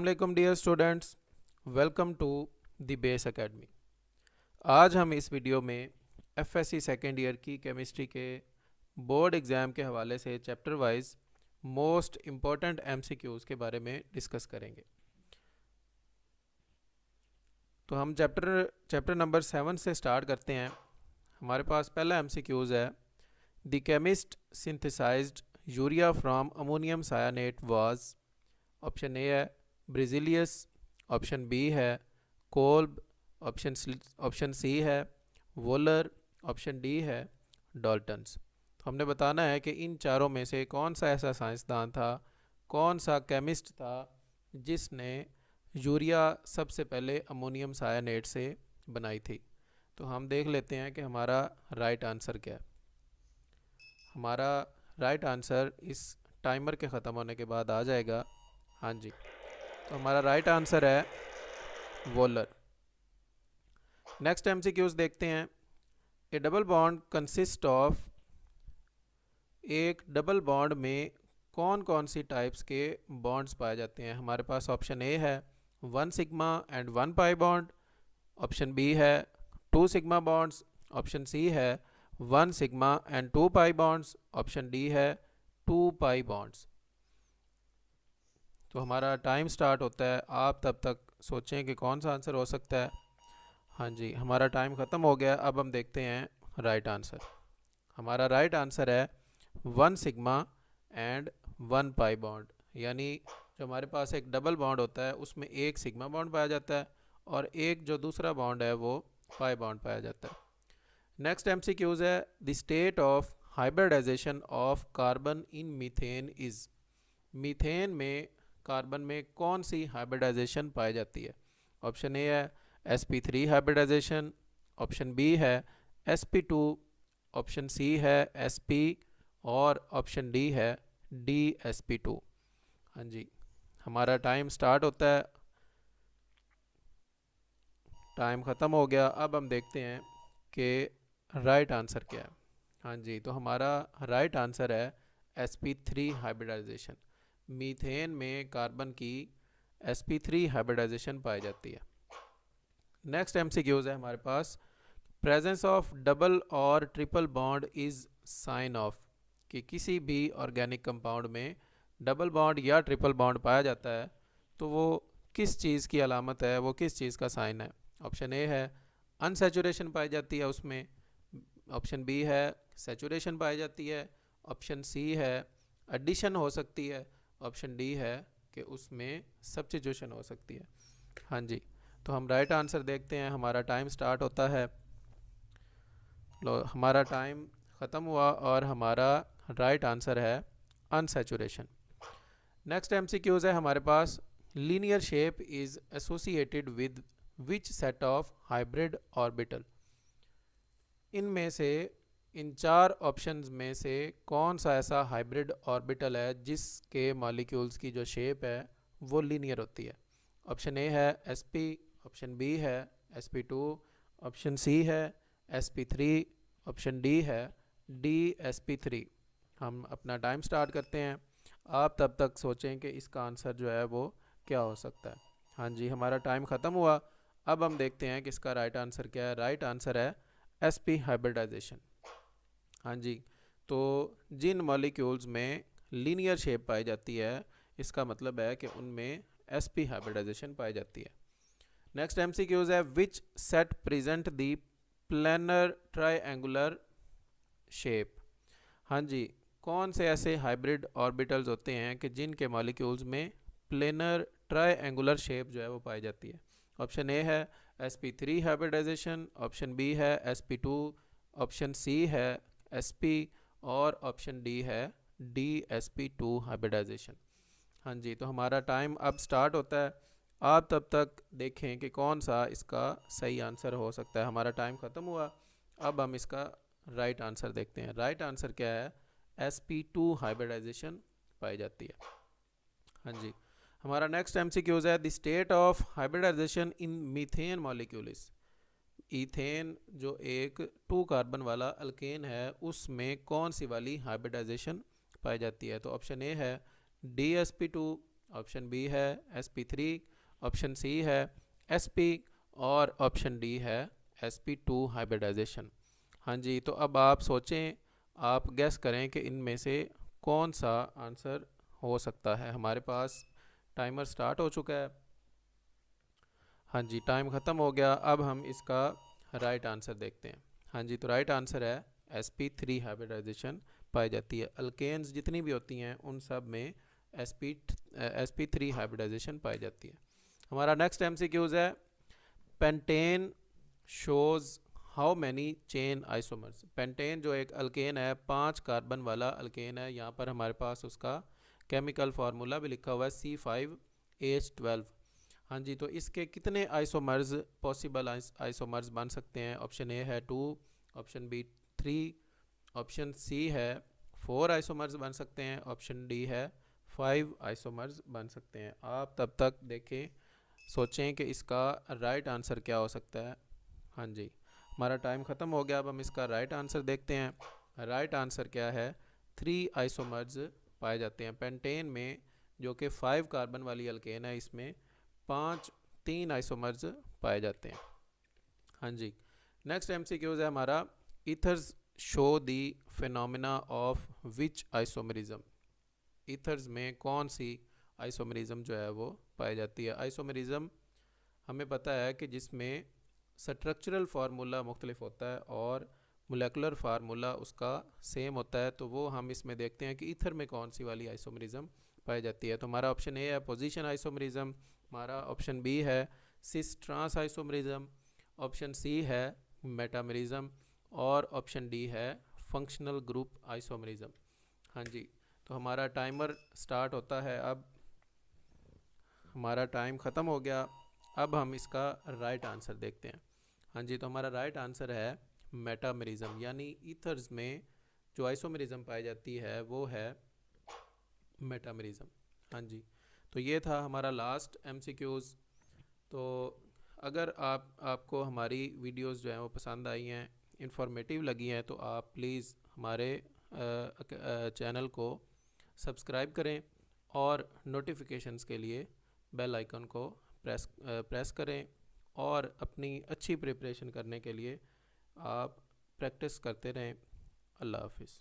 अस्सलामुअलैकुम dear students, welcome to the Base Academy. आज हम इस वीडियो में एफएससी सेकेंड ईयर की केमिस्ट्री के बोर्ड एग्ज़ाम के हवाले से chapter wise most important MCQs के बारे में डिस्कस करेंगे। तो हम चैप्टर नंबर 7 से स्टार्ट करते हैं। हमारे पास पहला एमसीक्यूज़ है, the chemist synthesized urea from ammonium cyanate was. Option A है ब्रिजिलियस, ऑप्शन बी है कोल्ब, ऑप्शन सी है वोलर, ऑप्शन डी है डॉल्टन्स। तो हमने बताना है कि इन चारों में से कौन सा ऐसा साइंसदान था, कौन सा केमिस्ट था जिसने यूरिया सबसे पहले अमोनियम सायानेट से बनाई थी। तो हम देख लेते हैं कि हमारा राइट आंसर क्या है। हमारा राइट आंसर इस टाइमर के ख़त्म होने के बाद आ जाएगा। हाँ जी, तो हमारा राइट आंसर है वोलर। नेक्स्ट एमसीक्यूज देखते हैं। A double bond consist of, एक डबल बॉन्ड में कौन कौन सी टाइप्स के बॉन्ड्स पाए जाते हैं। हमारे पास ऑप्शन ए है 1 sigma and 1 pi bond, option B है 2 सिग्मा बॉन्ड्स, ऑप्शन सी है 1 sigma and 2 pi bonds, option D है 2 पाई बॉन्ड्स। तो हमारा टाइम स्टार्ट होता है, आप तब तक सोचें कि कौन सा आंसर हो सकता है। हाँ जी, हमारा टाइम ख़त्म हो गया। अब हम देखते हैं राइट आंसर। हमारा राइट आंसर है 1 सिग्मा एंड 1 पाई बॉन्ड, यानी जो हमारे पास एक डबल बॉन्ड होता है उसमें एक सिग्मा बॉन्ड पाया जाता है और एक जो दूसरा बॉन्ड है वो पाई बॉन्ड पाया जाता है। नेक्स्ट एमसीक्यूज है, the state of hybridisation of carbon in methane is. Methane में, कार्बन में कौन सी हाइब्रिडाइजेशन पाई जाती है। ऑप्शन ए है sp3 हाइब्रिडाइजेशन, ऑप्शन बी है sp2, ऑप्शन सी है sp और ऑप्शन डी है dsp2। हाँ जी, हमारा टाइम स्टार्ट होता है, टाइम ख़त्म हो गया। अब हम देखते हैं कि राइट आंसर क्या है। हाँ जी, तो हमारा राइट आंसर है sp3 हाइब्रिडाइजेशन। मीथेन में कार्बन की sp3 हाइब्रिडाइजेशन पाई जाती है। नेक्स्ट एमसीक्यूज है हमारे पास, प्रेजेंस ऑफ डबल और triple bond is sine of, कि किसी भी ऑर्गेनिक कंपाउंड में डबल बॉन्ड या ट्रिपल बॉन्ड पाया जाता है तो वो किस चीज़ की अलामत है, वो किस चीज़ का साइन है। ऑप्शन ए है अनसेचुरेशन पाई जाती है उसमें, ऑप्शन बी है सेचुरेशन पाई जाती है, ऑप्शन सी है एडिशन हो सकती है, ऑप्शन डी है कि उसमें सब्स्टिट्यूशन हो सकती है। हाँ जी, तो हम राइट आंसर देखते हैं। हमारा टाइम स्टार्ट होता है, लो हमारा टाइम ख़त्म हुआ और हमारा राइट आंसर है अनसेचुरेशन। नेक्स्ट एमसीक्यूज है हमारे पास, linear shape is associated with which set of hybrid orbital. इनमें से, इन चार ऑप्शंस में से कौन सा ऐसा हाइब्रिड ऑर्बिटल है जिसके मॉलिक्यूल्स की जो शेप है वो लीनियर होती है। ऑप्शन ए है sp, ऑप्शन बी है sp2, ऑप्शन सी है sp3, ऑप्शन डी है dsp3। हम अपना टाइम स्टार्ट करते हैं, आप तब तक सोचें कि इसका आंसर जो है वो क्या हो सकता है। हाँ जी, हमारा टाइम ख़त्म हुआ। अब हम देखते हैं कि इसका राइट आंसर क्या है। राइट आंसर है sp हाइब्रिडाइजेशन। हाँ जी, तो जिन मॉलिक्यूल्स में लीनियर शेप पाई जाती है इसका मतलब है कि उनमें sp हाइब्रिडाइजेशन पाई जाती है। नेक्स्ट एमसीक्यूज है, which set present the planar triangular shape. हाँ जी, कौन से ऐसे हाइब्रिड ऑर्बिटल्स होते हैं कि जिनके मॉलिक्यूल्स में प्लेनर ट्रायंगुलर शेप जो है वो पाई जाती है। ऑप्शन ए है sp3 हाइब्रिडाइजेशन, ऑप्शन बी है sp2, ऑप्शन सी है sp और ऑप्शन डी है dsp2 हाइब्रिडाइजेशन। हाँ जी, तो हमारा टाइम अब स्टार्ट होता है, आप तब तक देखें कि कौन सा इसका सही आंसर हो सकता है। हमारा टाइम ख़त्म हुआ, अब हम इसका राइट आंसर देखते हैं। राइट आंसर क्या है, sp2 हाइब्रिडाइजेशन पाई जाती है। हाँ जी, हमारा नेक्स्ट एमसीक्यूज है, the state of hybridisation in methane molecules. Ethane जो एक 2 कार्बन वाला अल्केन है उसमें कौन सी वाली हाइब्रिडाइजेशन पाई जाती है। तो ऑप्शन ए है dsp2, ऑप्शन बी है sp3, ऑप्शन सी है sp और ऑप्शन डी है sp2 हाइब्रिडाइजेशन। हाँ जी, तो अब आप सोचें, आप गैस करें कि इनमें से कौन सा आंसर हो सकता है। हमारे पास टाइमर स्टार्ट हो चुका है। हाँ जी, टाइम ख़त्म हो गया। अब हम इसका राइट आंसर देखते हैं। हाँ जी, तो राइट आंसर है sp3 हाइब्रिडाइजेशन पाई जाती है। अल्केन्स जितनी भी होती हैं उन सब में sp3 हाइब्रिडाइजेशन पाई जाती है। हमारा नेक्स्ट MCQs है, pentane shows how many chain isomers. Pentane जो एक अल्केन है, 5 कार्बन वाला अल्केन है। यहाँ पर हमारे पास उसका केमिकल फार्मूला भी लिखा हुआ है C5H12। हाँ जी, तो इसके कितने आइसोमर्स पॉसिबल आइसोमर्स बन सकते हैं। ऑप्शन ए है 2, ऑप्शन बी 3, ऑप्शन सी है 4 आइसोमर्स बन सकते हैं, ऑप्शन डी है 5 आइसोमर्स बन सकते हैं। आप तब तक देखें, सोचें कि इसका राइट आंसर क्या हो सकता है। हाँ जी, हमारा टाइम ख़त्म हो गया। अब हम इसका राइट आंसर देखते हैं। राइट आंसर क्या है, 3 आइसोमर्स पाए जाते हैं पेंटेन में, जो कि 5 कार्बन वाली अल्केन है। इसमें 3 आइसोमर्स पाए जाते हैं। हाँ जी, नेक्स्ट MCQs है हमारा, ethers show the phenomena of which isomerism. Ethers में कौन सी आइसोमरिज्म जो है वो पाई जाती है। आइसोमरिज्म हमें पता है कि जिसमें स्ट्रक्चरल फार्मूला मुख्तलिफ होता है और मोलेकुलर फार्मूला उसका सेम होता है, तो वो हम इसमें देखते हैं कि ईथर में कौन सी वाली आइसोमरिज्म पाई जाती है। तो हमारा ऑप्शन ए है पोजीशन आइसोमरिज्म, हमारा ऑप्शन बी है cis trans isomerism, option C है मेटामरिज्म और ऑप्शन डी है फंक्शनल ग्रुप आइसोमरिज्म। हाँ जी, तो हमारा टाइमर स्टार्ट होता है। अब हमारा टाइम ख़त्म हो गया। अब हम इसका राइट आंसर देखते हैं। हाँ जी, तो हमारा राइट आंसर है मेटामरिज्म, यानी ईथर्स में जो आइसोमरिज्म पाई जाती है वो है मेटामरिज्म। हाँ जी, तो ये था हमारा लास्ट MCQs। तो अगर आपको हमारी वीडियोस जो हैं वो पसंद आई हैं, इंफॉर्मेटिव लगी हैं, तो आप प्लीज़ हमारे चैनल को सब्सक्राइब करें और नोटिफिकेशंस के लिए बेल आइकन को प्रेस करें। और अपनी अच्छी प्रिपरेशन करने के लिए आप प्रैक्टिस करते रहें। अल्लाह हाफिज़।